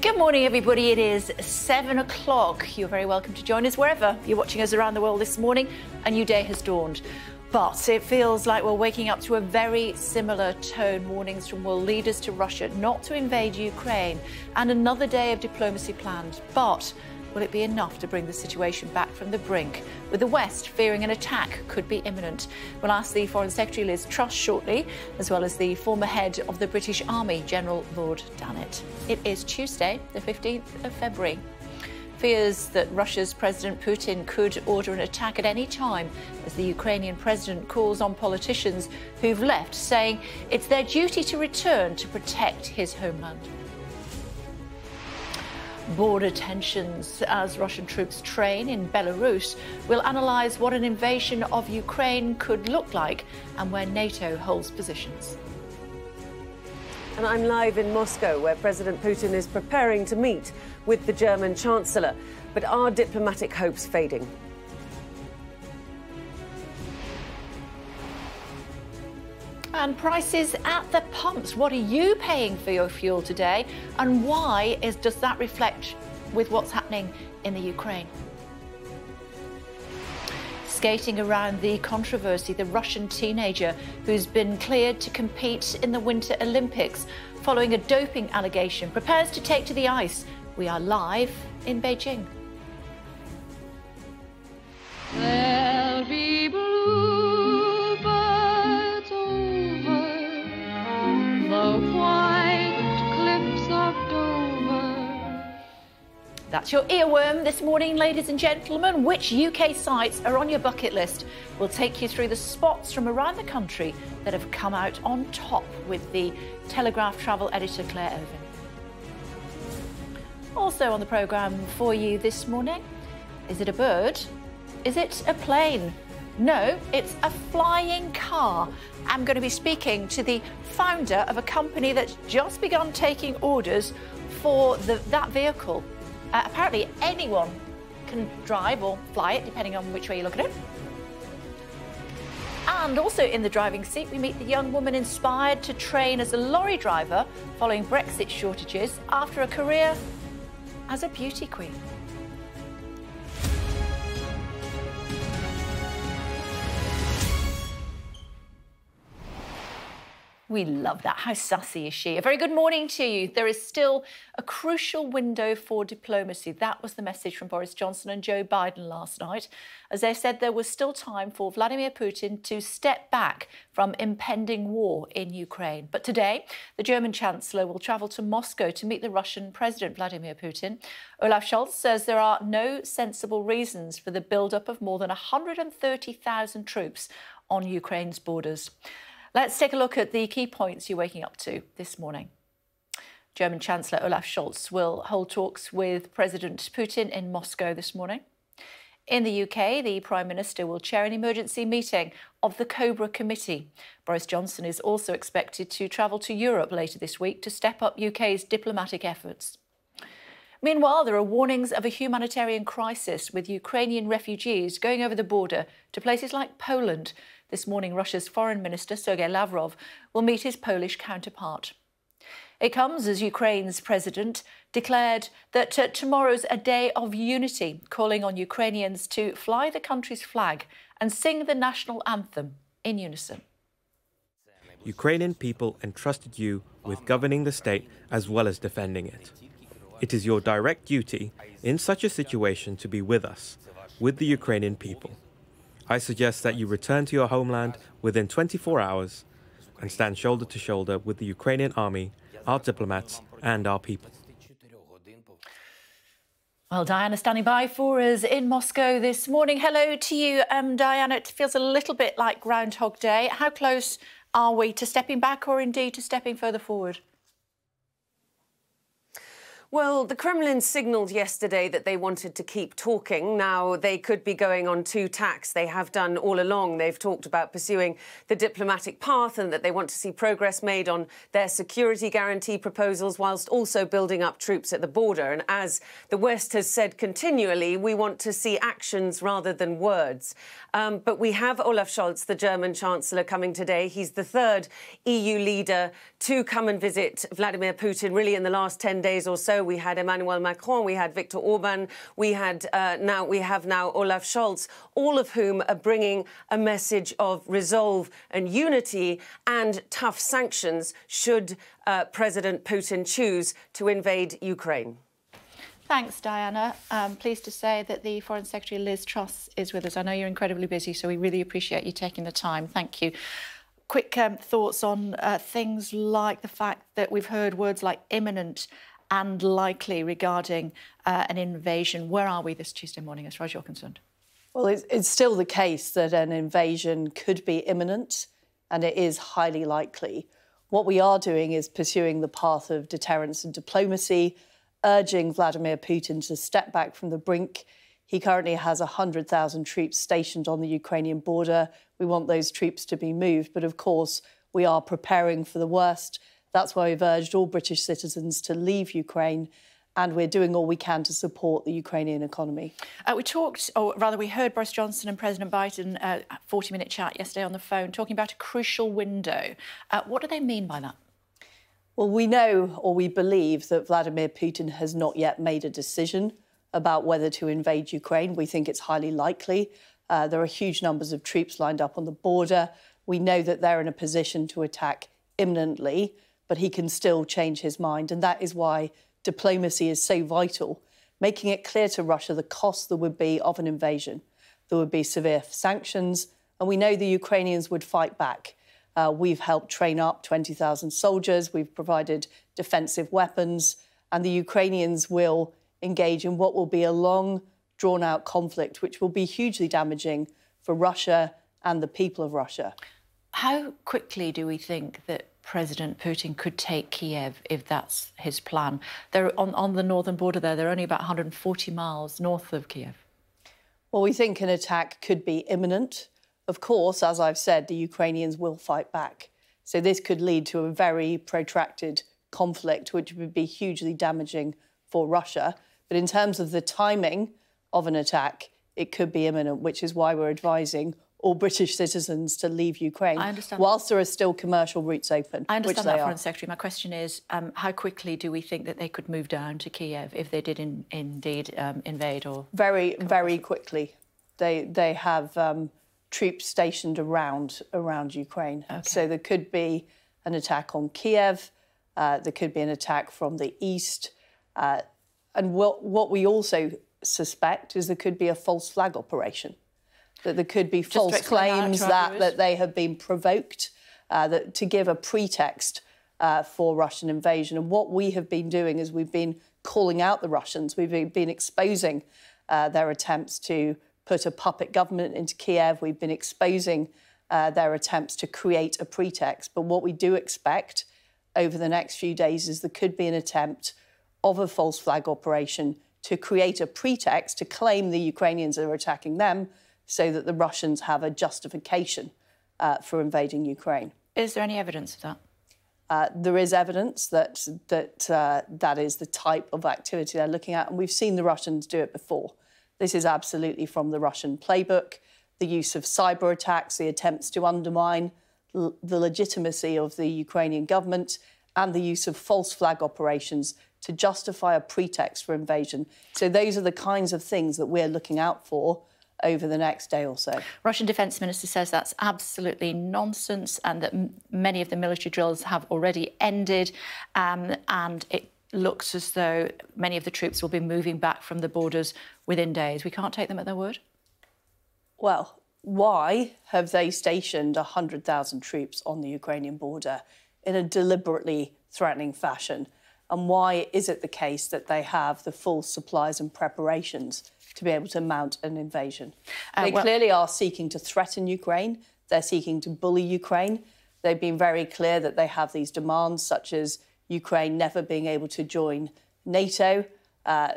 Good morning, everybody. It is 7 o'clock. You're very welcome to join us wherever you're watching us around the world this morning. A new day has dawned. But it feels like we're waking up to a very similar tone. Warnings from world leaders to Russia not to invade Ukraine. And another day of diplomacy planned. But will it be enough to bring the situation back from the brink, with the West fearing an attack could be imminent? We'll ask the Foreign Secretary Liz Truss shortly, as well as the former head of the British Army, General Lord Dannatt. It is Tuesday, the 15th of February. Fears that Russia's President Putin could order an attack at any time, as the Ukrainian president calls on politicians who've left, saying it's their duty to return to protect his homeland. Border tensions as Russian troops train in Belarus. We'll analyse what an invasion of Ukraine could look like and where NATO holds positions. And I'm live in Moscow, where President Putin is preparing to meet with the German Chancellor. But are diplomatic hopes fading? And prices at the pumps. What are you paying for your fuel today? And why does that reflect with what's happening in the Ukraine? Skating around the controversy, the Russian teenager who's been cleared to compete in the Winter Olympics following a doping allegation prepares to take to the ice. We are live in Beijing. There'll be bluebirds over the white cliffs of Dover. That's your earworm this morning, ladies and gentlemen. Which UK sites are on your bucket list? We'll take you through the spots from around the country that have come out on top with the Telegraph travel editor Claire Owen. Also on the programme for you this morning, is it a bird? Is it a plane? No, it's a flying car. I'm going to be speaking to the founder of a company that's just begun taking orders for that vehicle. Apparently anyone can drive or fly it, depending on which way you look at it. And also in the driving seat, we meet the young woman inspired to train as a lorry driver following Brexit shortages after a career as a beauty queen. We love that. How sassy is she? A very good morning to you. There is still a crucial window for diplomacy. That was the message from Boris Johnson and Joe Biden last night, as they said there was still time for Vladimir Putin to step back from impending war in Ukraine. But today, the German Chancellor will travel to Moscow to meet the Russian President Vladimir Putin. Olaf Scholz says there are no sensible reasons for the build-up of more than 130,000 troops on Ukraine's borders. Let's take a look at the key points you're waking up to this morning. German Chancellor Olaf Scholz will hold talks with President Putin in Moscow this morning. In the UK, the Prime Minister will chair an emergency meeting of the Cobra Committee. Boris Johnson is also expected to travel to Europe later this week to step up UK's diplomatic efforts. Meanwhile, there are warnings of a humanitarian crisis, with Ukrainian refugees going over the border to places like Poland. This morning, Russia's Foreign Minister, Sergei Lavrov, will meet his Polish counterpart. It comes as Ukraine's president declared that tomorrow's a day of unity, calling on Ukrainians to fly the country's flag and sing the national anthem in unison. Ukrainian people entrusted you with governing the state as well as defending it. It is your direct duty in such a situation to be with us, with the Ukrainian people. I suggest that you return to your homeland within 24 hours and stand shoulder to shoulder with the Ukrainian army, our diplomats and our people. Well, Diana standing by for us in Moscow this morning. Hello to you, Diana. It feels a little bit like Groundhog Day. How close are we to stepping back or indeed to stepping further forward? Well, the Kremlin signalled yesterday that they wanted to keep talking. Now, they could be going on two tacks. They have done all along. They've talked about pursuing the diplomatic path and that they want to see progress made on their security guarantee proposals whilst also building up troops at the border. And as the West has said continually, we want to see actions rather than words. But we have Olaf Scholz, the German Chancellor, coming today. He's the third EU leader to come and visit Vladimir Putin, really, in the last 10 days or so. ago. We had Emmanuel Macron, we had Viktor Orban, we have now Olaf Scholz, all of whom are bringing a message of resolve and unity and tough sanctions should President Putin choose to invade Ukraine. Thanks, Diana. Pleased to say that the Foreign Secretary Liz Truss is with us. I know you're incredibly busy, so we really appreciate you taking the time. Thank you. Quick thoughts on things like the fact that we've heard words like imminent and likely regarding an invasion. Where are we this Tuesday morning, as far as you're concerned? Well, it's still the case that an invasion could be imminent, and it is highly likely. What we are doing is pursuing the path of deterrence and diplomacy, urging Vladimir Putin to step back from the brink. He currently has 100,000 troops stationed on the Ukrainian border. We want those troops to be moved. But of course, we are preparing for the worst. That's why we've urged all British citizens to leave Ukraine. And we're doing all we can to support the Ukrainian economy. We heard Boris Johnson and President Biden a 40-minute chat yesterday on the phone talking about a crucial window. What do they mean by that? Well, we know, or we believe, that Vladimir Putin has not yet made a decision about whether to invade Ukraine. We think it's highly likely. There are huge numbers of troops lined up on the border. We know that they're in a position to attack imminently, but he can still change his mind. And that is why diplomacy is so vital, making it clear to Russia the cost there would be of an invasion. There would be severe sanctions, and we know the Ukrainians would fight back. We've helped train up 20,000 soldiers. We've provided defensive weapons, and the Ukrainians will engage in what will be a long, drawn-out conflict, which will be hugely damaging for Russia and the people of Russia. How quickly do we think that President Putin could take Kiev if that's his plan? They're on the northern border there. They're only about 140 miles north of Kiev. Well, we think an attack could be imminent. Of course, as I've said, the Ukrainians will fight back. So this could lead to a very protracted conflict, which would be hugely damaging for Russia. But in terms of the timing of an attack, it could be imminent, which is why we're advising all British citizens to leave Ukraine, whilst there are still commercial routes open. I understand that, Foreign Secretary. My question is, how quickly do we think that they could move down to Kiev if they did indeed invade? Or very quickly. They have troops stationed around Ukraine. Okay. So there could be an attack on Kiev, there could be an attack from the east. And what we also suspect is there could be a false flag operation, that there could be false claims that they have been provoked, to give a pretext for Russian invasion. And what we have been doing is we've been calling out the Russians. We've been exposing their attempts to put a puppet government into Kiev. We've been exposing their attempts to create a pretext. But what we do expect over the next few days is there could be an attempt of a false flag operation to create a pretext to claim the Ukrainians are attacking them so that the Russians have a justification for invading Ukraine. Is there any evidence of that? There is evidence that is the type of activity they're looking at, and we've seen the Russians do it before. This is absolutely from the Russian playbook, the use of cyber attacks, the attempts to undermine the legitimacy of the Ukrainian government, and the use of false flag operations to justify a pretext for invasion. So those are the kinds of things that we're looking out for over the next day or so. Russian Defence Minister says that's absolutely nonsense and that many of the military drills have already ended, and it looks as though many of the troops will be moving back from the borders within days. We can't take them at their word? Well, why have they stationed 100,000 troops on the Ukrainian border in a deliberately threatening fashion? And why is it the case that they have the full supplies and preparations to be able to mount an invasion? They clearly are seeking to threaten Ukraine. They're seeking to bully Ukraine. They've been very clear that they have these demands, such as Ukraine never being able to join NATO,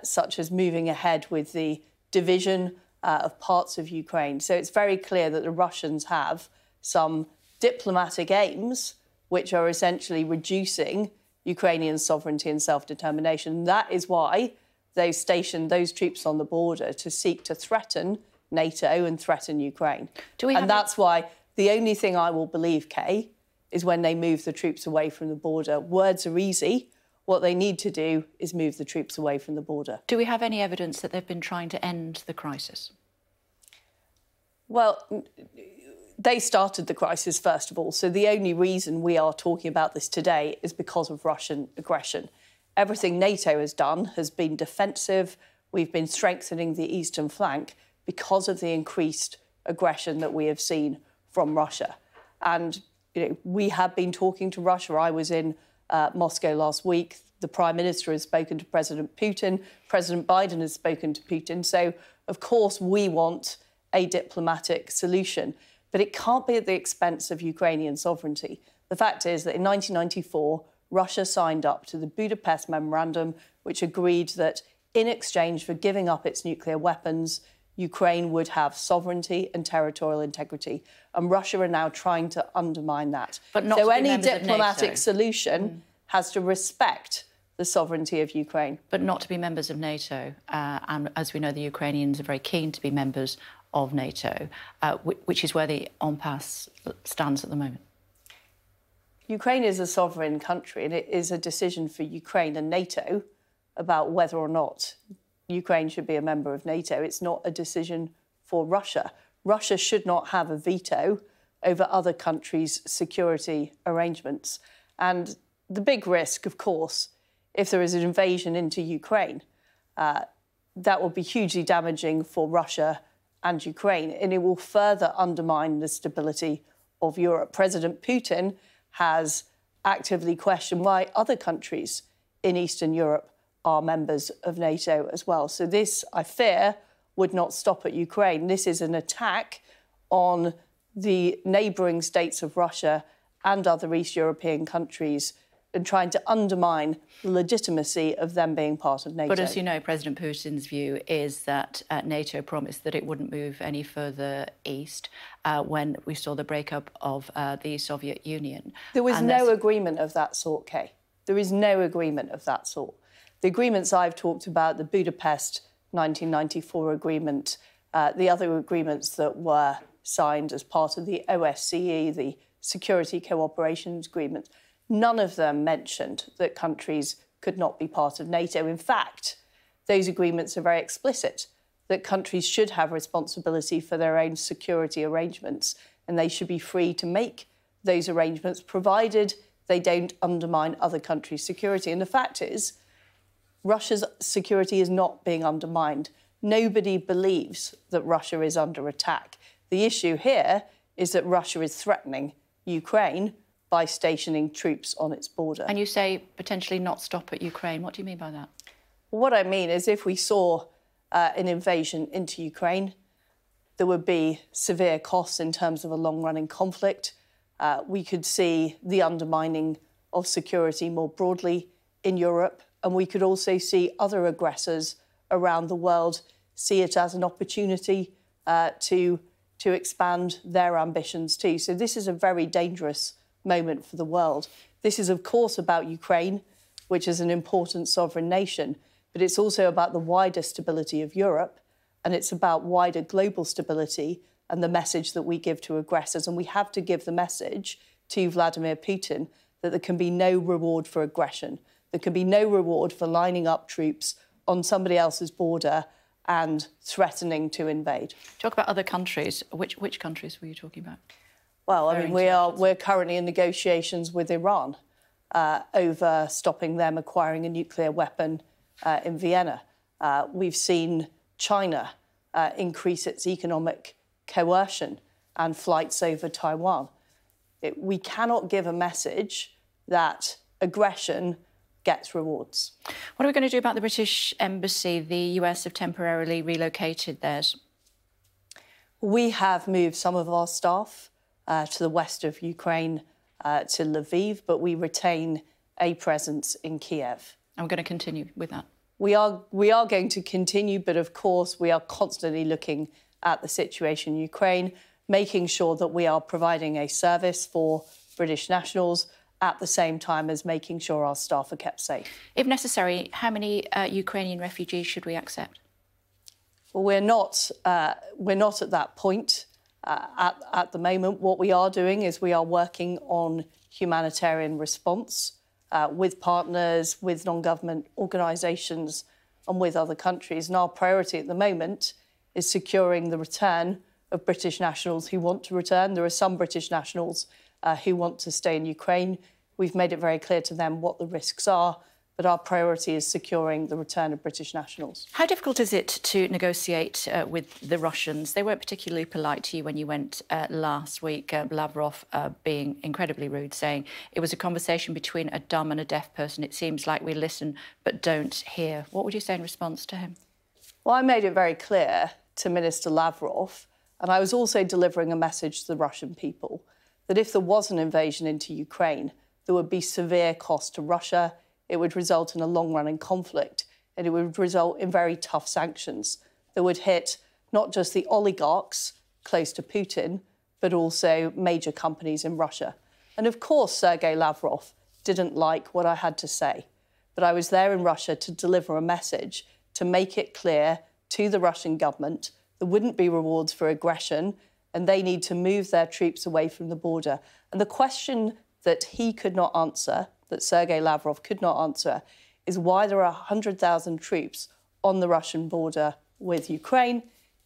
such as moving ahead with the division of parts of Ukraine. So it's very clear that the Russians have some diplomatic aims which are essentially reducing Ukrainian sovereignty and self-determination. That is why they've stationed those troops on the border to seek to threaten NATO and threaten Ukraine. And that's why the only thing I will believe, Kay, is when they move the troops away from the border. Words are easy. What they need to do is move the troops away from the border. Do we have any evidence that they've been trying to end the crisis? Well, they started the crisis, first of all. So the only reason we are talking about this today is because of Russian aggression. Everything NATO has done has been defensive. We've been strengthening the eastern flank because of the increased aggression that we have seen from Russia. And we have been talking to Russia. I was in Moscow last week. The Prime Minister has spoken to President Putin. President Biden has spoken to Putin. So, of course, we want a diplomatic solution. But it can't be at the expense of Ukrainian sovereignty. The fact is that in 1994, Russia signed up to the Budapest Memorandum, which agreed that in exchange for giving up its nuclear weapons, Ukraine would have sovereignty and territorial integrity. And Russia are now trying to undermine that. But not so to be any members of diplomatic NATO. Solution has to respect the sovereignty of Ukraine. But not to be members of NATO. And as we know, the Ukrainians are very keen to be members of NATO, which is where the impasse stands at the moment. Ukraine is a sovereign country, and it is a decision for Ukraine and NATO about whether or not Ukraine should be a member of NATO. It's not a decision for Russia. Russia should not have a veto over other countries' security arrangements. And the big risk, of course, if there is an invasion into Ukraine, that will be hugely damaging for Russia and Ukraine, and it will further undermine the stability of Europe. President Putin has actively questioned why other countries in Eastern Europe are members of NATO as well. So this, I fear, would not stop at Ukraine. This is an attack on the neighbouring states of Russia and other East European countries and trying to undermine the legitimacy of them being part of NATO. But as you know, President Putin's view is that NATO promised that it wouldn't move any further east when we saw the breakup of the Soviet Union. There was no agreement of that sort, Kay. There is no agreement of that sort. The agreements I've talked about, the Budapest 1994 agreement, the other agreements that were signed as part of the OSCE, the Security Cooperation Agreement, none of them mentioned that countries could not be part of NATO. In fact, those agreements are very explicit that countries should have responsibility for their own security arrangements, and they should be free to make those arrangements, provided they don't undermine other countries' security. And the fact is, Russia's security is not being undermined. Nobody believes that Russia is under attack. The issue here is that Russia is threatening Ukraine by stationing troops on its border. And you say potentially not stop at Ukraine. What do you mean by that? What I mean is if we saw an invasion into Ukraine, there would be severe costs in terms of a long-running conflict. We could see the undermining of security more broadly in Europe, and we could also see other aggressors around the world see it as an opportunity to expand their ambitions too. So this is a very dangerous moment for the world. This is, of course, about Ukraine, which is an important sovereign nation, but it's also about the wider stability of Europe, and it's about wider global stability and the message that we give to aggressors. And we have to give the message to Vladimir Putin that there can be no reward for aggression. There can be no reward for lining up troops on somebody else's border and threatening to invade. Talk about other countries. Which countries were you talking about? Well, I mean, we're currently in negotiations with Iran over stopping them acquiring a nuclear weapon in Vienna. We've seen China increase its economic coercion and flights over Taiwan. We cannot give a message that aggression gets rewards. What are we going to do about the British Embassy? The US have temporarily relocated theirs. We have moved some of our staff to the west of Ukraine, to Lviv, but we retain a presence in Kiev. And we're going to continue with that. We are going to continue, but of course we are constantly looking at the situation in Ukraine, making sure that we are providing a service for British nationals at the same time as making sure our staff are kept safe. If necessary, how many Ukrainian refugees should we accept? Well, we're not at that point at the moment. What we are doing is we are working on humanitarian response with partners, with non-government organisations and with other countries. And our priority at the moment is securing the return of British nationals who want to return. There are some British nationals who want to stay in Ukraine. We've made it very clear to them what the risks are, but our priority is securing the return of British nationals. How difficult is it to negotiate with the Russians? They weren't particularly polite to you when you went last week, Lavrov being incredibly rude, saying it was a conversation between a dumb and a deaf person. It seems like we listen but don't hear. What would you say in response to him? Well, I made it very clear to Minister Lavrov, and I was also delivering a message to the Russian people, that if there was an invasion into Ukraine, there would be severe cost to Russia. It would result in a long-running conflict, and it would result in very tough sanctions that would hit not just the oligarchs close to Putin, but also major companies in Russia. And of course, Sergei Lavrov didn't like what I had to say, but I was there in Russia to deliver a message to make it clear to the Russian government there wouldn't be rewards for aggression, and they need to move their troops away from the border. And the question that he could not answer, that Sergei Lavrov could not answer, is why there are 100,000 troops on the Russian border with Ukraine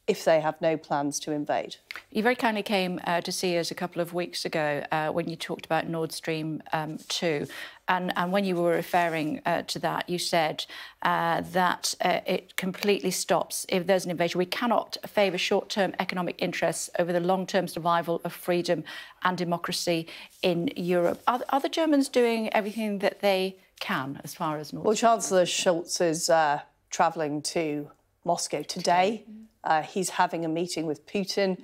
if they have no plans to invade. You very kindly came to see us a couple of weeks ago when you talked about Nord Stream 2. And when you were referring to that, you said that it completely stops if there's an invasion. We cannot favour short-term economic interests over the long-term survival of freedom and democracy in Europe. Are the Germans doing everything that they can as far as Nord Stream? Well, Chancellor Scholz is travelling to Moscow today. He's having a meeting with Putin.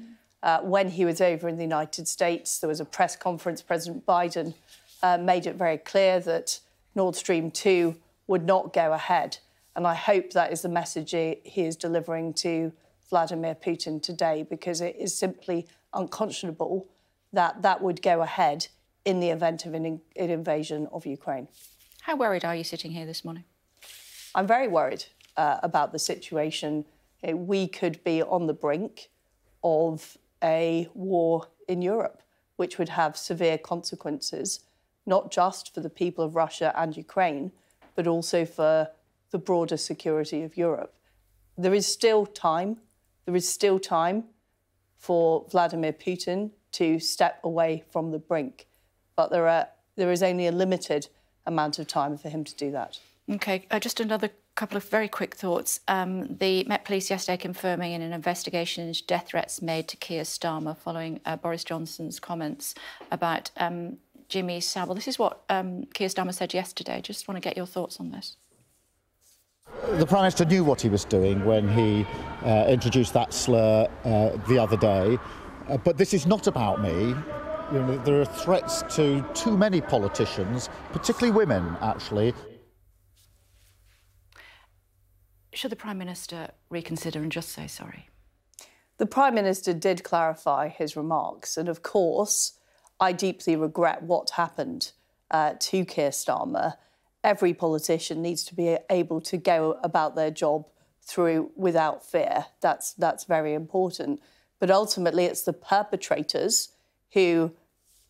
When he was over in the United States, there was a press conference. President Biden made it very clear that Nord Stream 2 would not go ahead. And I hope that is the message he is delivering to Vladimir Putin today, because it is simply unconscionable that that would go ahead in the event of an invasion of Ukraine. How worried are you sitting here this morning? I'm very worried about the situation. We could be on the brink of a war in Europe, which would have severe consequences, not just for the people of Russia and Ukraine, but also for the broader security of Europe. There is still time. There is still time for Vladimir Putin to step away from the brink, but there is only a limited amount of time for him to do that. OK, just another couple of very quick thoughts. The Met Police yesterday confirming in an investigation into death threats made to Keir Starmer following Boris Johnson's comments about Jimmy Savile. This is what Keir Starmer said yesterday. Just want to get your thoughts on this. The Prime Minister knew what he was doing when he introduced that slur the other day. But this is not about me. You know, there are threats to too many politicians, particularly women, actually. Should the Prime Minister reconsider and just say sorry? The Prime Minister did clarify his remarks, and of course, I deeply regret what happened to Keir Starmer. Every politician needs to be able to go about their job through without fear. That's very important. But ultimately, it's the perpetrators who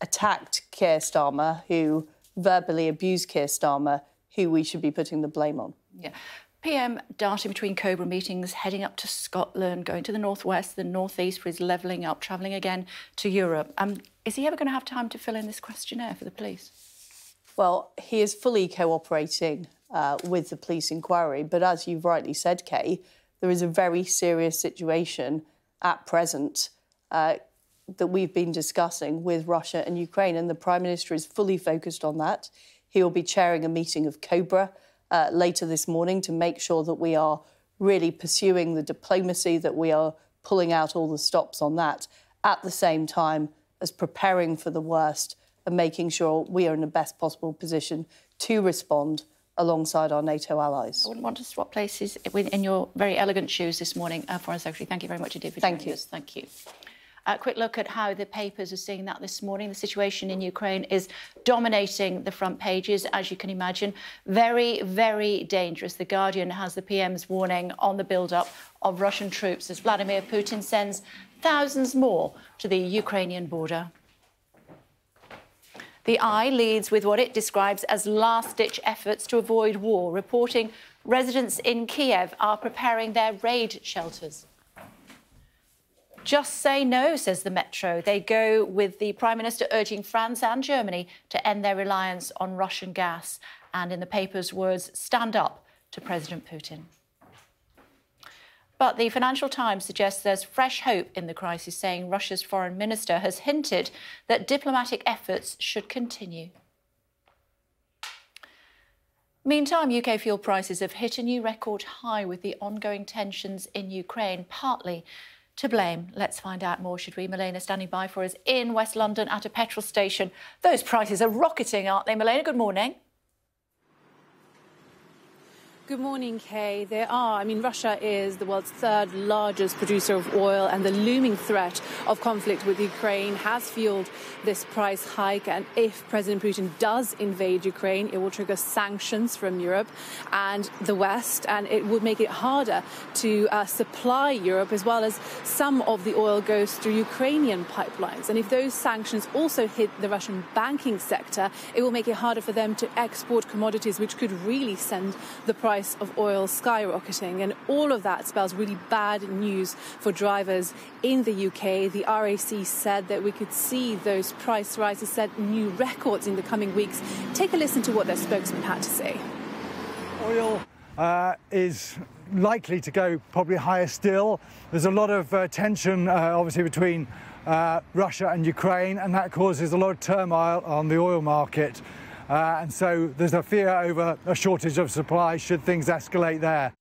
attacked Keir Starmer, who verbally abused Keir Starmer, who we should be putting the blame on. Yeah. PM darting between Cobra meetings, heading up to Scotland, going to the northwest, the northeast for his levelling up, travelling again to Europe. Is he ever going to have time to fill in this questionnaire for the police? Well, he is fully cooperating with the police inquiry, but as you've rightly said, Kay, there is a very serious situation at present that we've been discussing with Russia and Ukraine, and the Prime Minister is fully focused on that. He will be chairing a meeting of Cobra later this morning to make sure that we are really pursuing the diplomacy, that we are pulling out all the stops on that, at the same time as preparing for the worst and making sure we are in the best possible position to respond alongside our NATO allies. I wouldn't want to swap places in your very elegant shoes this morning, Foreign Secretary. Thank you very much indeed for joining us. Thank you. A quick look at how the papers are seeing that this morning. The situation in Ukraine is dominating the front pages, as you can imagine. Very, very dangerous. The Guardian has the PM's warning on the build-up of Russian troops as Vladimir Putin sends thousands more to the Ukrainian border. The Eye leads with what it describes as last-ditch efforts to avoid war, reporting residents in Kiev are preparing their raid shelters. Just say no, says the Metro. They go with the Prime Minister urging France and Germany to end their reliance on Russian gas. And in the paper's words, stand up to President Putin. But the Financial Times suggests there's fresh hope in the crisis, saying Russia's foreign minister has hinted that diplomatic efforts should continue. Meantime, UK fuel prices have hit a new record high with the ongoing tensions in Ukraine, partly to blame. Let's find out more, should we? Milena standing by for us in West London at a petrol station. Those prices are rocketing, aren't they, Milena? Good morning. Good morning, Kay. There are. Russia is the world's third largest producer of oil, and the looming threat of conflict with Ukraine has fueled this price hike. And if President Putin does invade Ukraine, it will trigger sanctions from Europe and the West, and it would make it harder to supply Europe, as well as some of the oil goes through Ukrainian pipelines. And if those sanctions also hit the Russian banking sector, it will make it harder for them to export commodities, which could really send the price of oil skyrocketing. And all of that spells really bad news for drivers in the UK. The RAC said that we could see those price rises set new records in the coming weeks. Take a listen to what their spokesman had to say. Oil is likely to go probably higher still. There's a lot of tension, obviously, between Russia and Ukraine, and that causes a lot of turmoil on the oil market. And so there's a fear over a shortage of supply should things escalate there.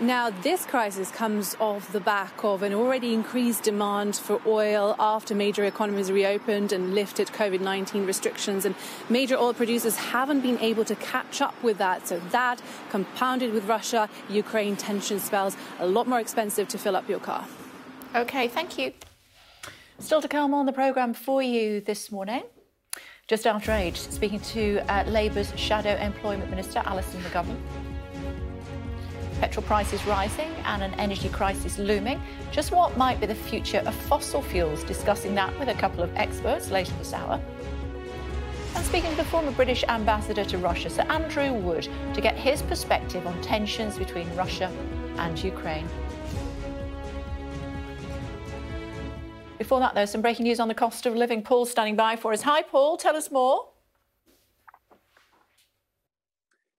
Now, this crisis comes off the back of an already increased demand for oil after major economies reopened and lifted COVID-19 restrictions, and major oil producers haven't been able to catch up with that. So that, compounded with Russia-Ukraine tension, spells a lot more expensive to fill up your car. OK, thank you. Still to come on the programme for you this morning. Just after 8, speaking to Labour's Shadow Employment Minister, Alison McGovern. Petrol prices rising and an energy crisis looming. Just what might be the future of fossil fuels? Discussing that with a couple of experts later this hour. And speaking to the former British ambassador to Russia, Sir Andrew Wood, to get his perspective on tensions between Russia and Ukraine. Before that, though, some breaking news on the cost of living. Paul's standing by for us. Hi, Paul. Tell us more.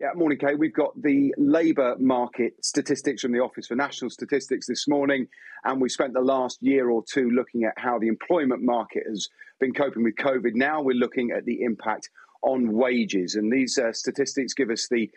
Yeah, morning, Kate. We've got the labour market statistics from the Office for National Statistics this morning, and we spent the last year or two looking at how the employment market has been coping with COVID. Now we're looking at the impact on wages, and these statistics give us the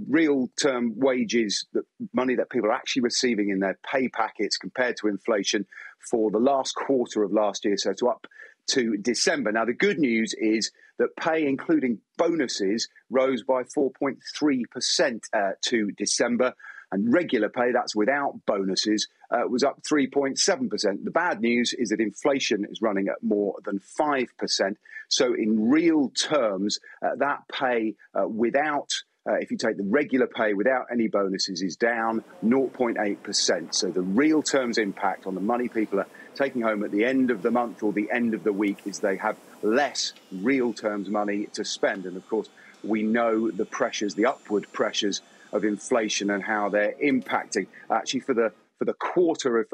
real-term wages, the money that people are actually receiving in their pay packets compared to inflation for the last quarter of last year, so up to December. Now, the good news is that pay, including bonuses, rose by 4.3% to December, and regular pay, that's without bonuses, was up 3.7%. The bad news is that inflation is running at more than 5%. So in real terms, that pay without, if you take the regular pay without any bonuses, is down 0.8%. So the real terms impact on the money people are taking home at the end of the month or the end of the week is they have less real terms money to spend. And of course, we know the pressures, the upward pressures of inflation and how they're impacting. Actually, for the quarter of,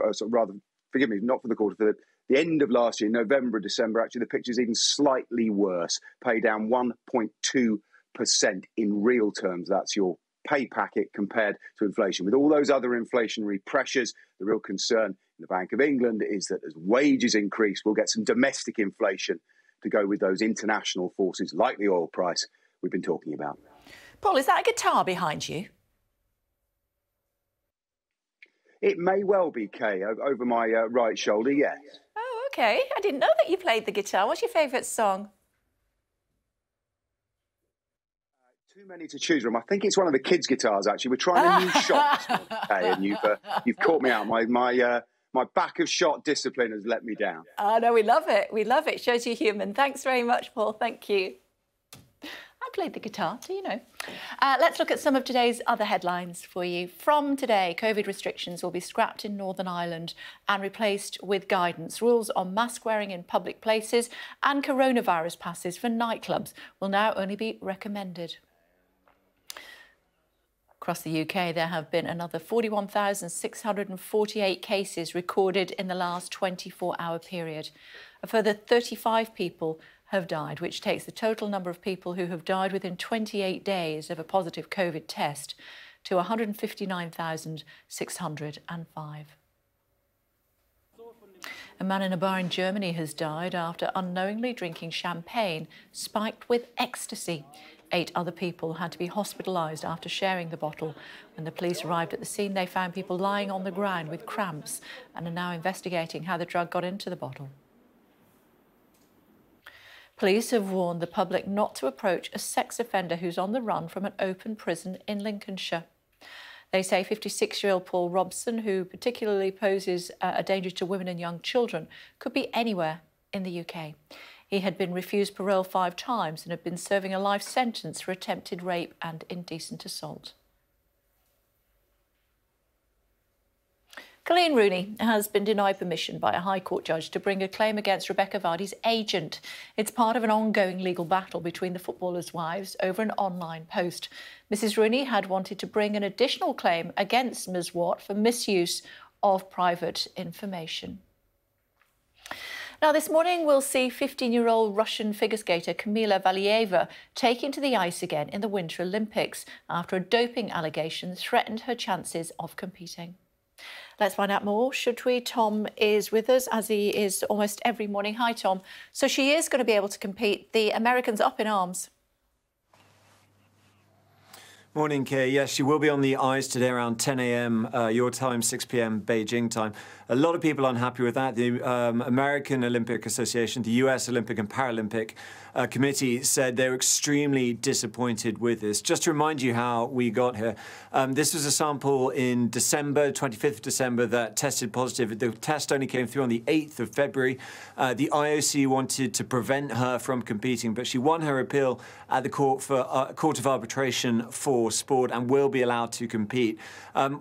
forgive me, not for the quarter, for the end of last year, November, December, actually the picture's even slightly worse. Pay down 1.2% in real terms. That's your pay packet compared to inflation. With all those other inflationary pressures, the real concern in the Bank of England is that as wages increase, we'll get some domestic inflation to go with those international forces like the oil price we've been talking about. Paul, is that a guitar behind you? It may well be, Kay, over my right shoulder, yes. Oh, OK. I didn't know that you played the guitar. What's your favourite song? Too many to choose from. I think it's one of the kids' guitars, actually. We're trying a new shot this morning, Kay, and you've caught me out. My back of shot discipline has let me down. Oh, no, we love it. We love it. Shows you're human. Thanks very much, Paul. Thank you. I play played the guitar, do you know? Let's look at some of today's other headlines for you. From today, COVID restrictions will be scrapped in Northern Ireland and replaced with guidance. Rules on mask wearing in public places and coronavirus passes for nightclubs will now only be recommended. Across the UK, there have been another 41,648 cases recorded in the last 24-hour period. A further 35 people have died, which takes the total number of people who have died within 28 days of a positive COVID test to 159,605. A man in a bar in Germany has died after unknowingly drinking champagne spiked with ecstasy. 8 other people had to be hospitalised after sharing the bottle. When the police arrived at the scene, they found people lying on the ground with cramps and are now investigating how the drug got into the bottle. Police have warned the public not to approach a sex offender who's on the run from an open prison in Lincolnshire. They say 56-year-old Paul Robson, who particularly poses a danger to women and young children, could be anywhere in the UK. He had been refused parole 5 times and had been serving a life sentence for attempted rape and indecent assault. Colleen Rooney has been denied permission by a High Court judge to bring a claim against Rebecca Vardy's agent. It's part of an ongoing legal battle between the footballers' wives over an online post. Mrs Rooney had wanted to bring an additional claim against Ms Watt for misuse of private information. Now, this morning we'll see 15-year-old Russian figure skater Kamila Valieva taken to the ice again in the Winter Olympics after a doping allegation threatened her chances of competing. Let's find out more, should we? Tom is with us, as he is almost every morning. Hi, Tom. So she is going to be able to compete. The Americans up in arms. Morning, Kay. Yes, she will be on the ice today around 10 a.m. Your time, 6 p.m. Beijing time. A lot of people unhappy with that. The American Olympic Association, the US Olympic and Paralympic Committee said they're extremely disappointed with this. Just to remind you how we got here, this was a sample in December, 25th of December, that tested positive. The test only came through on the 8th of February. The IOC wanted to prevent her from competing, but she won her appeal at the Court of Arbitration for Sport and will be allowed to compete.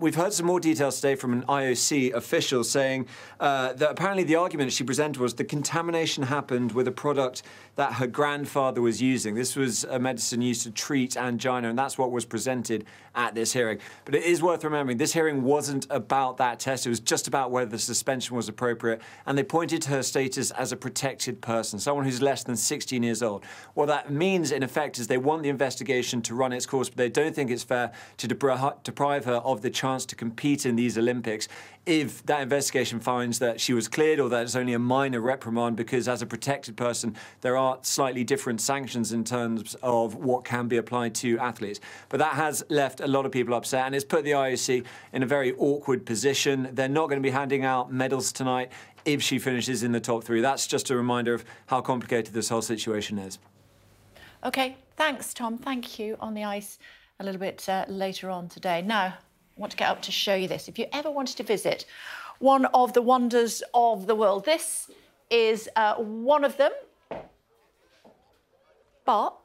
We've heard some more details today from an IOC official saying that apparently the argument she presented was the contamination happened with a product that her grandfather was using. This was a medicine used to treat angina, and that's what was presented at this hearing. But it is worth remembering, this hearing wasn't about that test. It was just about whether the suspension was appropriate, and they pointed to her status as a protected person, someone who's less than 16 years old. What that means, in effect, is they want the investigation to run its course, but they don't think it's fair to deprive her of the chance to compete in these Olympics if that investigation finds that she was cleared or that it's only a minor reprimand, because as a protected person, there are slightly different sanctions in terms of what can be applied to athletes. But that has left a lot of people upset, and it's put the IOC in a very awkward position. They're not going to be handing out medals tonight if she finishes in the top 3. That's just a reminder of how complicated this whole situation is. OK, thanks, Tom. Thank you. On the ice a little bit later on today. Now, I want to get up to show you this. If you ever wanted to visit one of the wonders of the world, this is one of them. But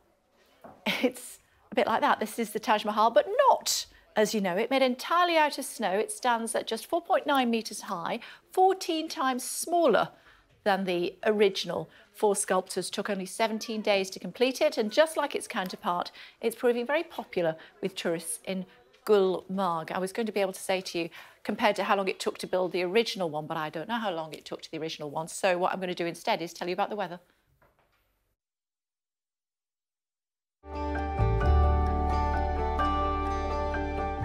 it's a bit like that. This is the Taj Mahal, but not as you know it. Made entirely out of snow. It stands at just 4.9 metres high, 14 times smaller than the original. 4 sculptors took only 17 days to complete it, and just like its counterpart, it's proving very popular with tourists in Gulmarg. I was going to be able to say to you, compared to how long it took to build the original one, but I don't know how long it took to the original one. So what I'm going to do instead is tell you about the weather.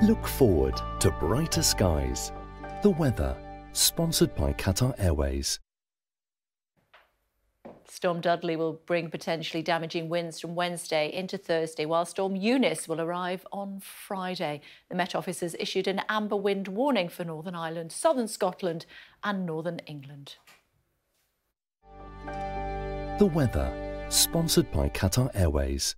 Look forward to brighter skies. The weather, sponsored by Qatar Airways. Storm Dudley will bring potentially damaging winds from Wednesday into Thursday, while Storm Eunice will arrive on Friday. The Met Office has issued an amber wind warning for Northern Ireland, southern Scotland and northern England. The weather, sponsored by Qatar Airways.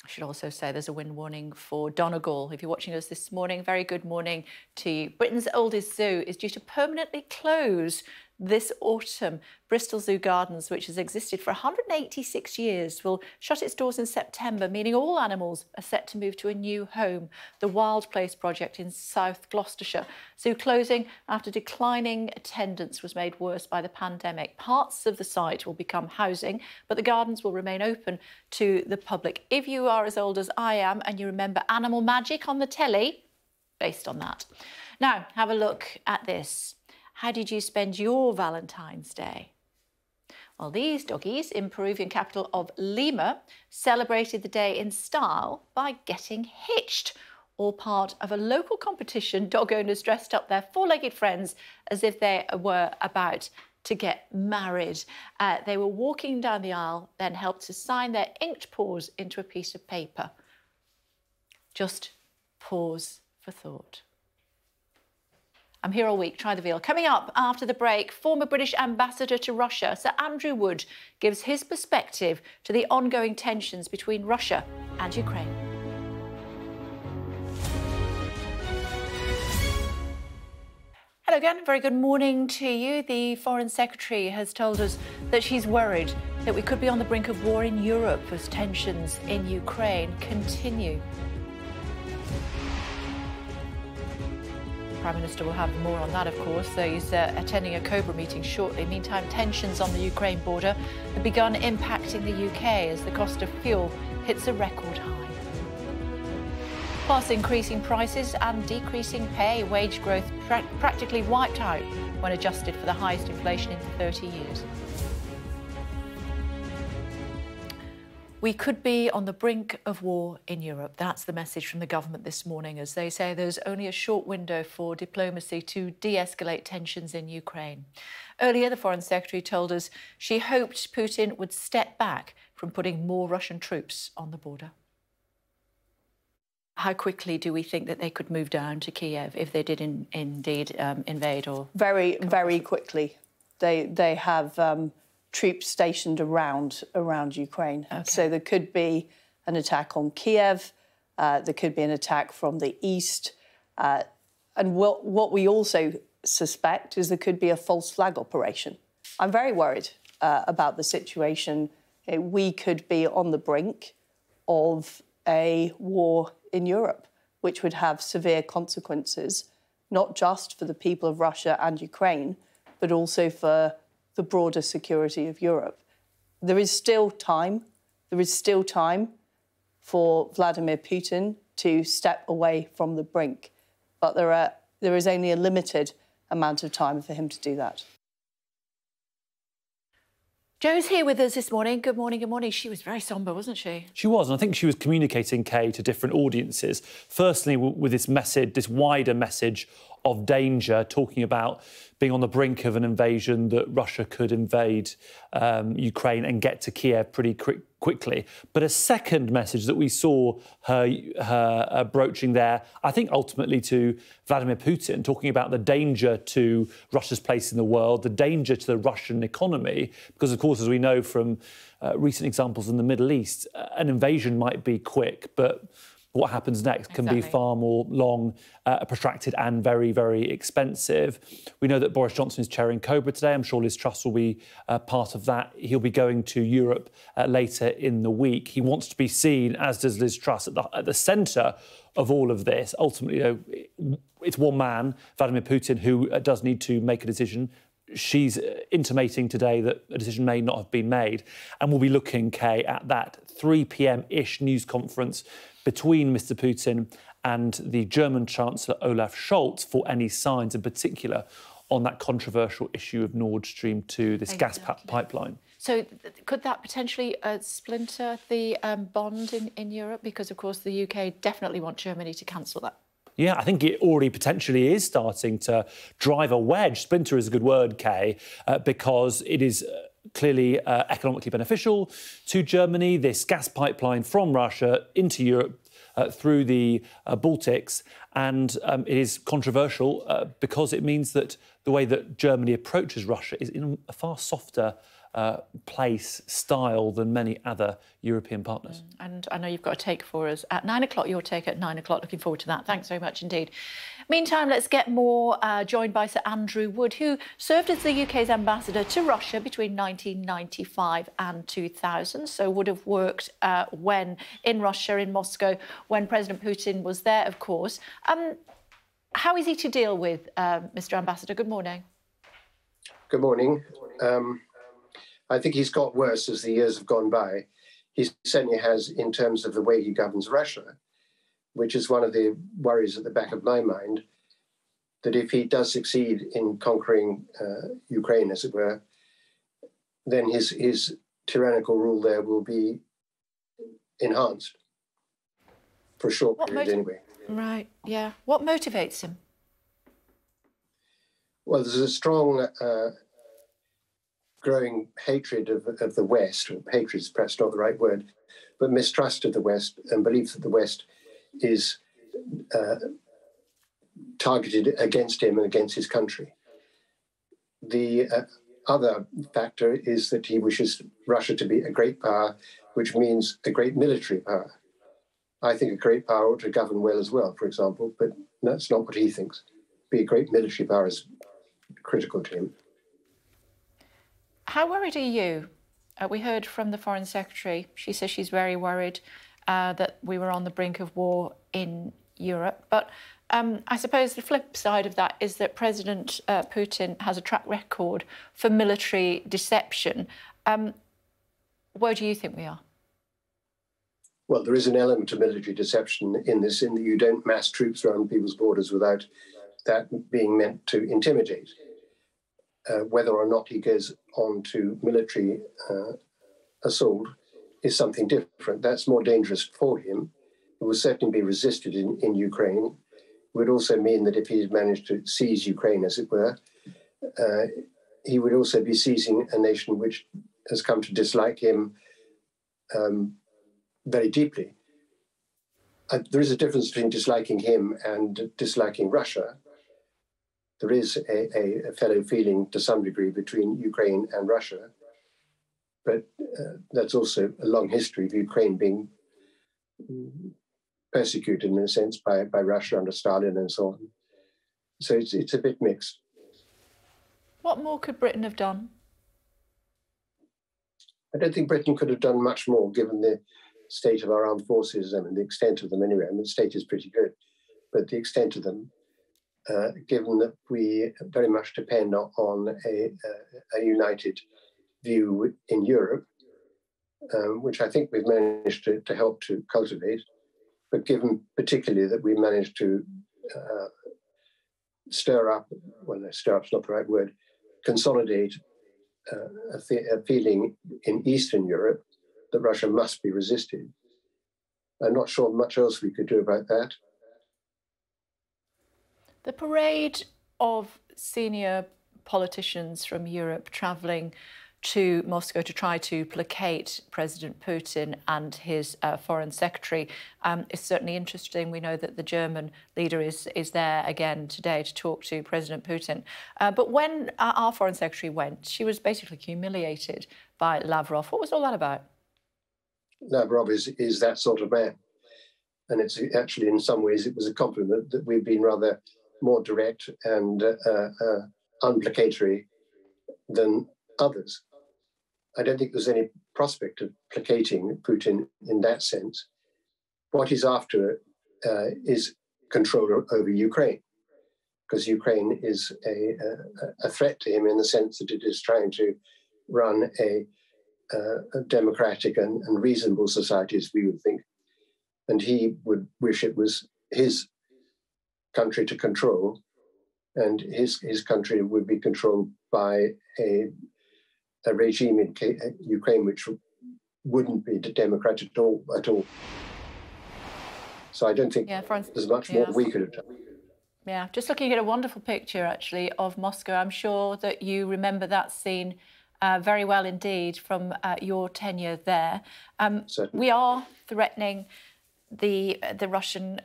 I should also say there's a wind warning for Donegal. If you're watching us this morning, very good morning to you. Britain's oldest zoo is due to permanently close This autumn, Bristol Zoo Gardens, which has existed for 186 years, will shut its doors in September, meaning all animals are set to move to a new home, the Wild Place project in South Gloucestershire. Zoo closing after declining attendance was made worse by the pandemic. Parts of the site will become housing, but the gardens will remain open to the public. If you are as old as I am and you remember Animal Magic on the telly, based on that. Now, have a look at this. How did you spend your Valentine's Day? Well, these doggies in Peruvian capital of Lima celebrated the day in style by getting hitched, all part of a local competition. Dog owners dressed up their four-legged friends as if they were about to get married. They were walking down the aisle, then helped to sign their inked paws into a piece of paper. Just pause for thought. I'm here all week, try the veal. Coming up after the break, former British ambassador to Russia, Sir Andrew Wood, gives his perspective to the ongoing tensions between Russia and Ukraine. Hello again, very good morning to you. The Foreign Secretary has told us that she's worried that we could be on the brink of war in Europe as tensions in Ukraine continue. Prime Minister will have more on that, of course, though he's attending a COBRA meeting shortly. Meantime, tensions on the Ukraine border have begun impacting the UK as the cost of fuel hits a record high. Plus, increasing prices and decreasing pay, wage growth practically wiped out when adjusted for the highest inflation in 30 years. We could be on the brink of war in Europe. That's the message from the government this morning, as they say there's only a short window for diplomacy to de-escalate tensions in Ukraine. Earlier, the Foreign Secretary told us she hoped Putin would step back from putting more Russian troops on the border. How quickly do we think that they could move down to Kiev if they did indeed invade? Or very quickly. They have troops stationed around Ukraine. Okay. So there could be an attack on Kiev, there could be an attack from the east, and what we also suspect is there could be a false flag operation. I'm very worried about the situation. We could be on the brink of a war in Europe, which would have severe consequences, not just for the people of Russia and Ukraine, but also for the broader security of Europe. There is still time. There is still time for Vladimir Putin to step away from the brink, but there is only a limited amount of time for him to do that. Jo's here with us this morning. Good morning, good morning. She was very sombre, wasn't she? She was, and I think she was communicating, Kay, to different audiences. Firstly, with this message, this wider message of danger, talking about being on the brink of an invasion, that Russia could invade Ukraine and get to Kiev pretty quickly. But a second message that we saw her broaching there, I think ultimately to Vladimir Putin, talking about the danger to Russia's place in the world, the danger to the Russian economy, because, of course, as we know from recent examples in the Middle East, an invasion might be quick, but what happens next can be far more long, protracted and very, very expensive. We know that Boris Johnson is chairing COBRA today. I'm sure Liz Truss will be part of that. He'll be going to Europe later in the week. He wants to be seen, as does Liz Truss, at the centre of all of this. Ultimately, you know, it's one man, Vladimir Putin, who does need to make a decision. She's intimating today that a decision may not have been made. And we'll be looking, Kay, at that 3 p.m-ish news conference between Mr Putin and the German Chancellor Olaf Scholz for any signs, in particular, on that controversial issue of Nord Stream 2, this gas pipeline. So could that potentially splinter the bond in Europe? Because, of course, the UK definitely want Germany to cancel that. Yeah, I think it already potentially is starting to drive a wedge. Splinter is a good word, Kay, because it is clearly economically beneficial to Germany, this gas pipeline from Russia into Europe through the Baltics. And it is controversial because it means that the way that Germany approaches Russia is in a far softer place, style than many other European partners. And I know you've got a take for us at 9 o'clock, your take at 9 o'clock. Looking forward to that. Thanks very much indeed. Meantime, let's get more joined by Sir Andrew Wood, who served as the UK's ambassador to Russia between 1995 and 2000. So would have worked when in Russia, in Moscow, when President Putin was there, of course. How is he to deal with, Mr. Ambassador? Good morning. Good morning. I think he's got worse as the years have gone by. He certainly has in terms of the way he governs Russia, which is one of the worries at the back of my mind, that if he does succeed in conquering Ukraine, as it were, then his tyrannical rule there will be enhanced for a short period anyway. Right, yeah. What motivates him? Well, there's a strong growing hatred of the West, or hatred is perhaps not the right word, but mistrust of the West and belief that the West is targeted against him and against his country. The other factor is that he wishes Russia to be a great power, which means a great military power. I think a great power ought to govern well as well, for example, but that's not what he thinks. Be a great military power is critical to him. How worried are you? We heard from the Foreign Secretary. She says she's very worried that we were on the brink of war in Europe. But I suppose the flip side of that is that President Putin has a track record for military deception. Where do you think we are? Well, there is an element of military deception in this, in that you don't mass troops around people's borders without that being meant to intimidate. Whether or not he goes on to military assault is something different. That's more dangerous for him. It will certainly be resisted in Ukraine. It would also mean that if he managed to seize Ukraine, as it were, he would also be seizing a nation which has come to dislike him very deeply. There is a difference between disliking him and disliking Russia. There is a fellow feeling to some degree between Ukraine and Russia, but that's also a long history of Ukraine being persecuted in a sense by Russia under Stalin and so on. So it's a bit mixed. What more could Britain have done? I don't think Britain could have done much more given the state of our armed forces. I mean, the extent of them anyway. I mean, the state is pretty good, but the extent of them, given that we very much depend on a united view in Europe, which I think we've managed to help to cultivate, but given particularly that we managed to stir up's not the right word, consolidate a feeling in Eastern Europe that Russia must be resisted. I'm not sure much else we could do about that. The parade of senior politicians from Europe travelling to Moscow to try to placate President Putin and his foreign secretary is certainly interesting. We know that the German leader is there again today to talk to President Putin. But when our foreign secretary went, she was basically humiliated by Lavrov. What was all that about? Lavrov is that sort of man. And it's actually, in some ways, it was a compliment that we've been rather more direct and unplacatory than others. I don't think there's any prospect of placating Putin in that sense. What he's after is control over Ukraine, because Ukraine is a threat to him in the sense that it is trying to run a democratic and reasonable society, as we would think. And he would wish it was his country to control, and his country would be controlled by a regime in Ukraine which wouldn't be democratic at all. So I don't think there's much more we could have done. Yeah, just looking at a wonderful picture, actually, of Moscow. I'm sure that you remember that scene very well indeed from your tenure there. We are threatening the Russian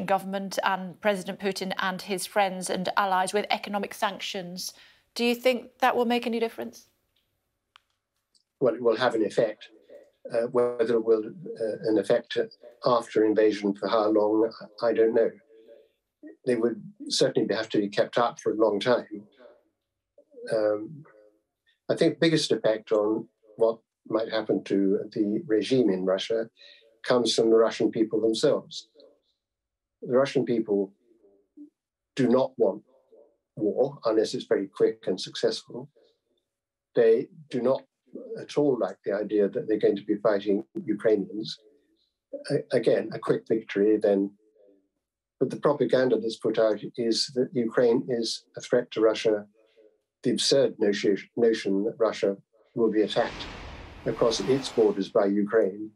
government and President Putin and his friends and allies with economic sanctions. Do you think that will make any difference? well, it will have an effect. Whether it will an effect after invasion for how long, I don't know. They would certainly have to be kept up for a long time. I think the biggest effect on what might happen to the regime in Russia comes from the Russian people themselves. The Russian people do not want war unless it's very quick and successful. They do not at all like the idea that they're going to be fighting Ukrainians. Again, a quick victory then. But the propaganda that's put out is that Ukraine is a threat to Russia. The absurd notion that Russia will be attacked across its borders by Ukraine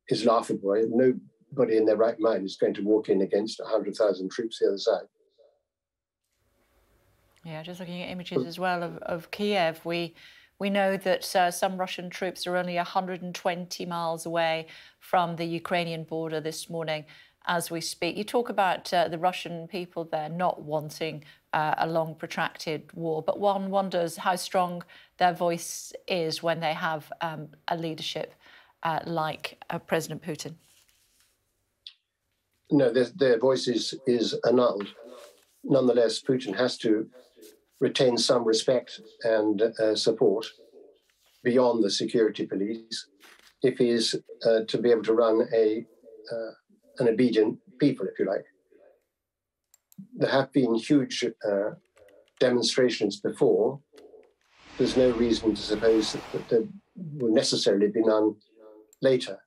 is laughable. Nobody in their right mind is going to walk in against 100,000 troops the other side. Yeah, just looking at images as well of Kiev, we know that some Russian troops are only 120 miles away from the Ukrainian border this morning as we speak. You talk about the Russian people there not wanting a long, protracted war, but one wonders how strong their voice is when they have a leadership like President Putin. No, their voice is annulled. Nonetheless, Putin has to retain some respect and support beyond the security police if he is to be able to run an obedient people, if you like. There have been huge demonstrations before. There's no reason to suppose that there will necessarily be none later.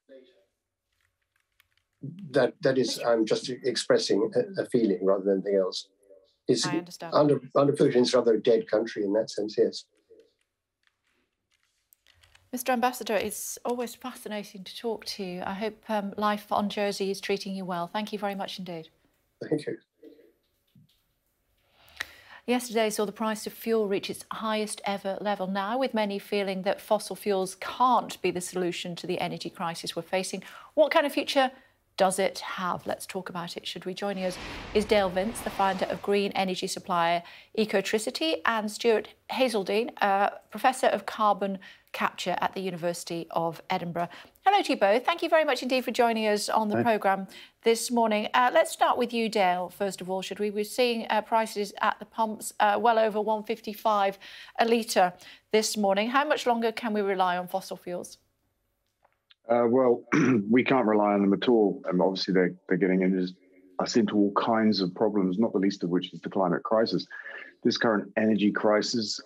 That is, I'm just expressing a feeling rather than anything else. It's I understand. Under Putin, it's rather a dead country in that sense, yes. Mr. Ambassador, it's always fascinating to talk to you. I hope life on Jersey is treating you well. Thank you very much indeed. Thank you. Yesterday saw the price of fuel reach its highest ever level now, with many feeling that fossil fuels can't be the solution to the energy crisis we're facing. What kind of future does it have? Let's talk about it. Should we? Joining us is Dale Vince, the founder of green energy supplier Ecotricity, and Stuart Hazeldine, Professor of Carbon Capture at the University of Edinburgh. Hello to you both. Thank you very much indeed for joining us on the programme this morning. Let's start with you, Dale, first of all, should we? We're seeing prices at the pumps well over $1.55 a litre this morning. How much longer can we rely on fossil fuels? Well, we can't rely on them at all. And obviously, they're getting us into all kinds of problems, not the least of which is the climate crisis. This current energy crisis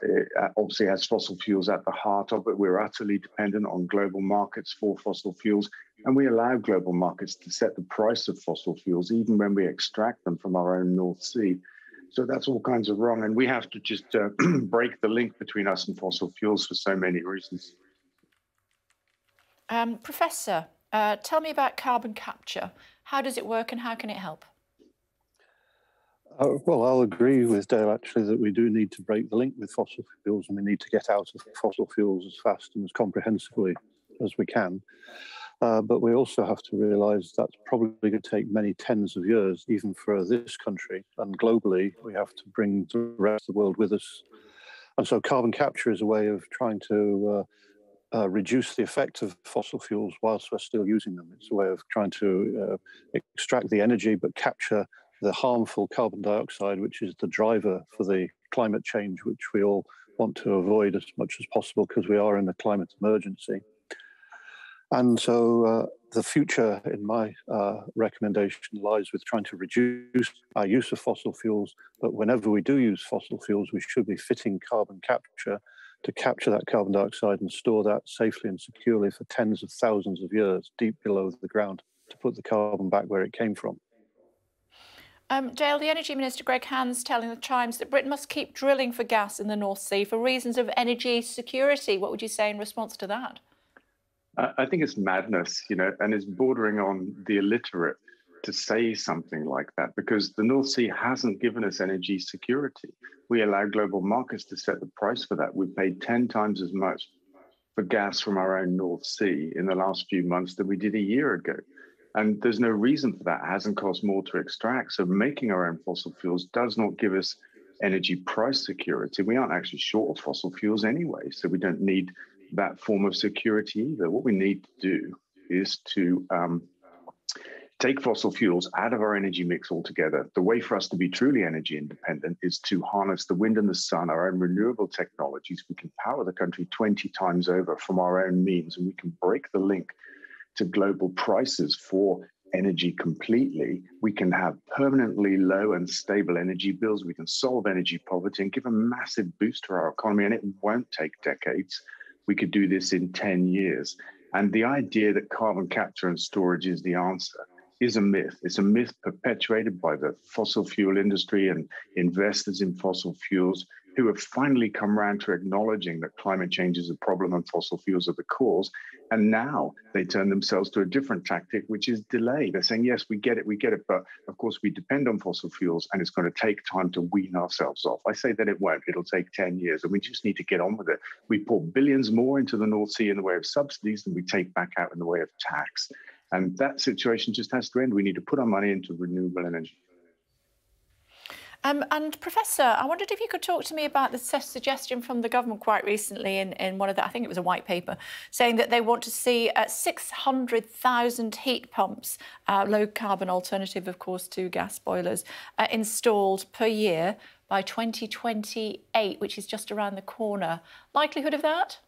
obviously has fossil fuels at the heart of it. We're utterly dependent on global markets for fossil fuels, and we allow global markets to set the price of fossil fuels, even when we extract them from our own North Sea. So that's all kinds of wrong, and we have to just break the link between us and fossil fuels for so many reasons. Professor, tell me about carbon capture. How does it work and how can it help? Well, I'll agree with Dale, actually, that we do need to break the link with fossil fuels, and we need to get out of fossil fuels as fast and as comprehensively as we can. But we also have to realise that's probably going to take many tens of years, even for this country. And globally, we have to bring the rest of the world with us. And so carbon capture is a way of trying to reduce the effect of fossil fuels whilst we're still using them. It's a way of trying to extract the energy but capture the harmful carbon dioxide, which is the driver for the climate change, which we all want to avoid as much as possible because we are in a climate emergency. And so the future, in my recommendation, lies with trying to reduce our use of fossil fuels. But whenever we do use fossil fuels, we should be fitting carbon capture to capture that carbon dioxide and store that safely and securely for tens of thousands of years deep below the ground to put the carbon back where it came from. Dale, the Energy Minister Greg Hand's telling the Times that Britain must keep drilling for gas in the North Sea for reasons of energy security. What would you say in response to that? I think it's madness, and it's bordering on the illiterate to say something like that, because the North Sea hasn't given us energy security. We allow global markets to set the price for that. We've paid 10 times as much for gas from our own North Sea in the last few months than we did a year ago. And there's no reason for that. It hasn't cost more to extract. So making our own fossil fuels does not give us energy price security. We aren't actually short of fossil fuels anyway, so we don't need that form of security either. What we need to do is to take fossil fuels out of our energy mix altogether. The way for us to be truly energy independent is to harness the wind and the sun, our own renewable technologies. We can power the country 20 times over from our own means, and we can break the link to global prices for energy completely. We can have permanently low and stable energy bills. We can solve energy poverty and give a massive boost to our economy, and it won't take decades. We could do this in 10 years. And the idea that carbon capture and storage is the answer is a myth. It's a myth perpetuated by the fossil fuel industry and investors in fossil fuels who have finally come around to acknowledging that climate change is a problem and fossil fuels are the cause. And now they turn themselves to a different tactic, which is delay. They're saying, yes, we get it, but of course we depend on fossil fuels and it's going to take time to wean ourselves off. I say that it won't. It'll take 10 years and we just need to get on with it. We pour billions more into the North Sea in the way of subsidies than we take back out in the way of tax. And that situation just has to end. We need to put our money into renewable energy. And Professor, I wondered if you could talk to me about the suggestion from the government quite recently in one of the, I think it was a white paper, saying that they want to see 600,000 heat pumps, low carbon alternative, of course, to gas boilers, installed per year by 2028, which is just around the corner. Likelihood of that?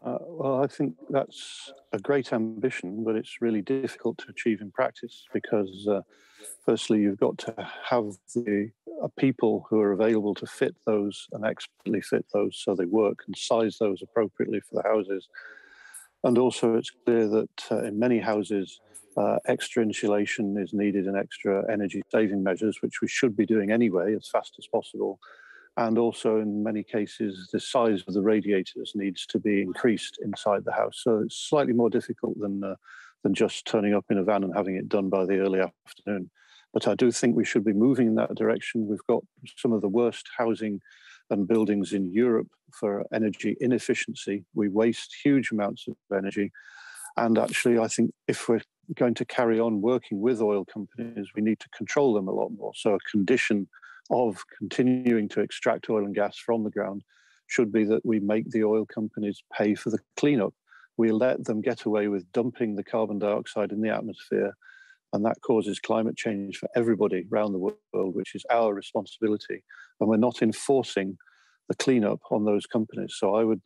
Well, I think that's a great ambition, but it's really difficult to achieve in practice because, firstly, you've got to have the people who are available to fit those and expertly fit those so they work and size those appropriately for the houses. And also, it's clear that in many houses, extra insulation is needed and extra energy saving measures, which we should be doing anyway as fast as possible. And also, in many cases, the size of the radiators needs to be increased inside the house. So it's slightly more difficult than just turning up in a van and having it done by the early afternoon. But I do think we should be moving in that direction. We've got some of the worst housing and buildings in Europe for energy inefficiency. We waste huge amounts of energy. And actually, I think if we're going to carry on working with oil companies, we need to control them a lot more. So a condition of continuing to extract oil and gas from the ground should be that we make the oil companies pay for the cleanup. We let them get away with dumping the carbon dioxide in the atmosphere, and that causes climate change for everybody around the world, which is our responsibility. And we're not enforcing the cleanup on those companies. So I would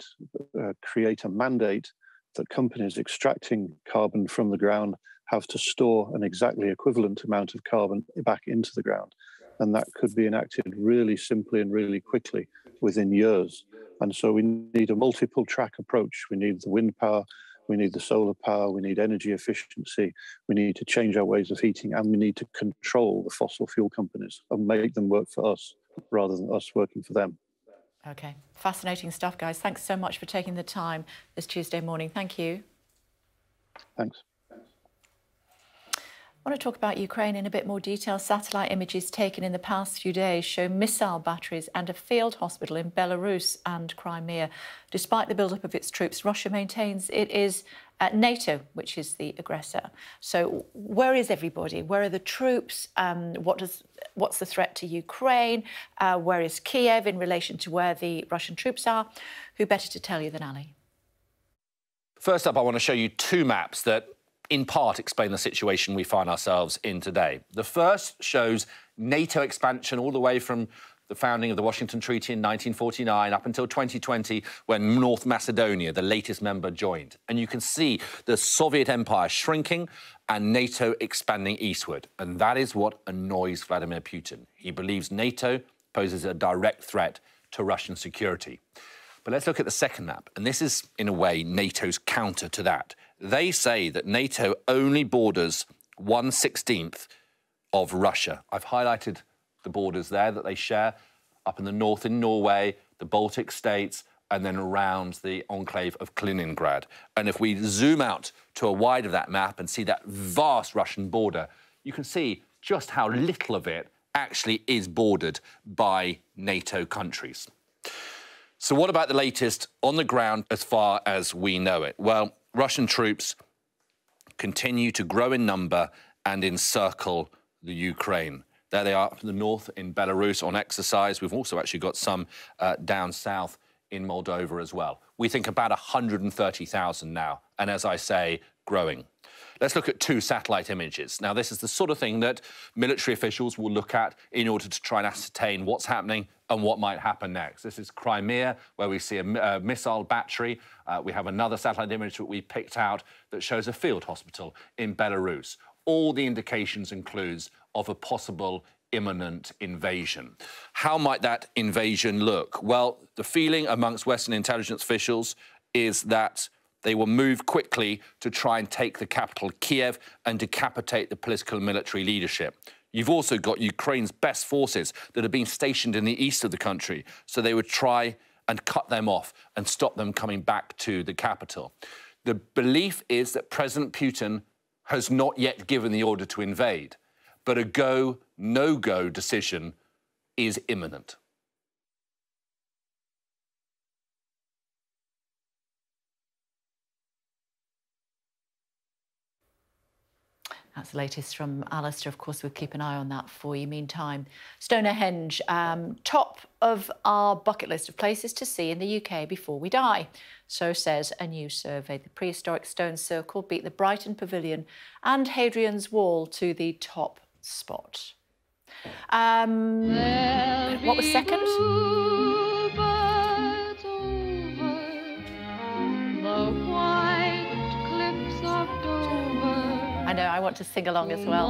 create a mandate that companies extracting carbon from the ground have to store an exactly equivalent amount of carbon back into the ground. And that could be enacted really simply and really quickly within years. And so we need a multiple track approach. We need the wind power, we need the solar power, we need energy efficiency, we need to change our ways of heating, and we need to control the fossil fuel companies and make them work for us rather than us working for them. OK, fascinating stuff, guys. Thanks so much for taking the time this Tuesday morning. Thank you. Thanks. I want to talk about Ukraine in a bit more detail. Satellite images taken in the past few days show missile batteries and a field hospital in Belarus and Crimea. Despite the build-up of its troops, Russia maintains it is NATO which is the aggressor. So where is everybody? Where are the troops? What's the threat to Ukraine? Where is Kiev in relation to where the Russian troops are? Who better to tell you than Ali? First up, I want to show you two maps that in part explain the situation we find ourselves in today. The first shows NATO expansion all the way from the founding of the Washington Treaty in 1949 up until 2020, when North Macedonia, the latest member, joined. And you can see the Soviet Empire shrinking and NATO expanding eastward. And that is what annoys Vladimir Putin. He believes NATO poses a direct threat to Russian security. But let's look at the second map. And this is, in a way, NATO's counter to that. They say that NATO only borders 1/16 of Russia. I've highlighted the borders there that they share up in the north in Norway, the Baltic states, and then around the enclave of Kaliningrad. And if we zoom out to a wide of that map and see that vast Russian border, you can see just how little of it actually is bordered by NATO countries. So what about the latest on the ground as far as we know it? Well, Russian troops continue to grow in number and encircle the Ukraine. There they are to the north in Belarus on exercise. We've also actually got some down south in Moldova as well. We think about 130,000 now, and as I say, growing. Let's look at 2 satellite images. Now, this is the sort of thing that military officials will look at in order to try and ascertain what's happening and what might happen next. This is Crimea, where we see a missile battery. We have another satellite image that we picked out that shows a field hospital in Belarus. All the indications and clues of a possible imminent invasion. How might that invasion look? Well, the feeling amongst Western intelligence officials is that they will move quickly to try and take the capital, Kiev, and decapitate the political and military leadership. You've also got Ukraine's best forces that have been stationed in the east of the country, so they would try and cut them off and stop them coming back to the capital. The belief is that President Putin has not yet given the order to invade, but a go, no-go decision is imminent. That's the latest from Alistair. Of course, we'll keep an eye on that for you. Meantime, Stonehenge, top of our bucket list of places to see in the UK before we die. So says a new survey. The prehistoric stone circle beat the Brighton Pavilion and Hadrian's Wall to the top spot. What was second? I know, I want to sing along as well.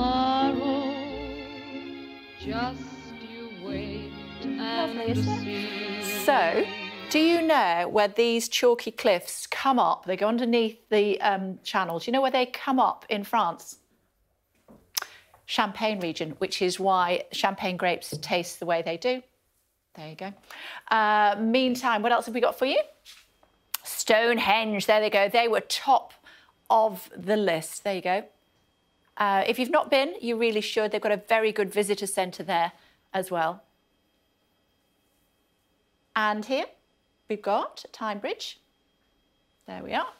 Just you wait and see. So, do you know where these chalky cliffs come up? They go underneath the channels. Do you know where they come up in France? Champagne region, which is why champagne grapes taste the way they do. There you go. Meantime, what else have we got for you? Stonehenge, there they go. They were top of the list. There you go. If you've not been, you really should. They've got a very good visitor centre there as well. And here we've got Tyne Bridge. There we are.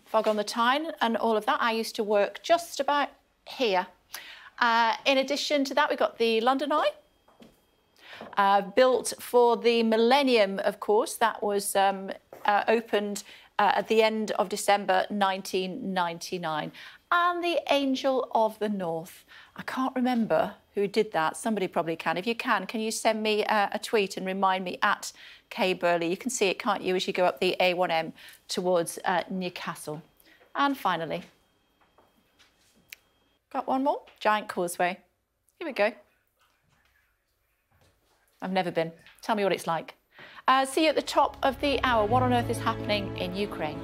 Fog on the Tyne and all of that. I used to work just about here. In addition to that, we've got the London Eye. Built for the millennium, of course. That was opened at the end of December 1999. And the Angel of the North. I can't remember who did that. Somebody probably can. If you can you send me a tweet and remind me at K Burley? You can see it, can't you, as you go up the A1M towards Newcastle. And finally, got one more. Giant Causeway. Here we go. I've never been. Tell me what it's like. See you at the top of the hour. What on earth is happening in Ukraine?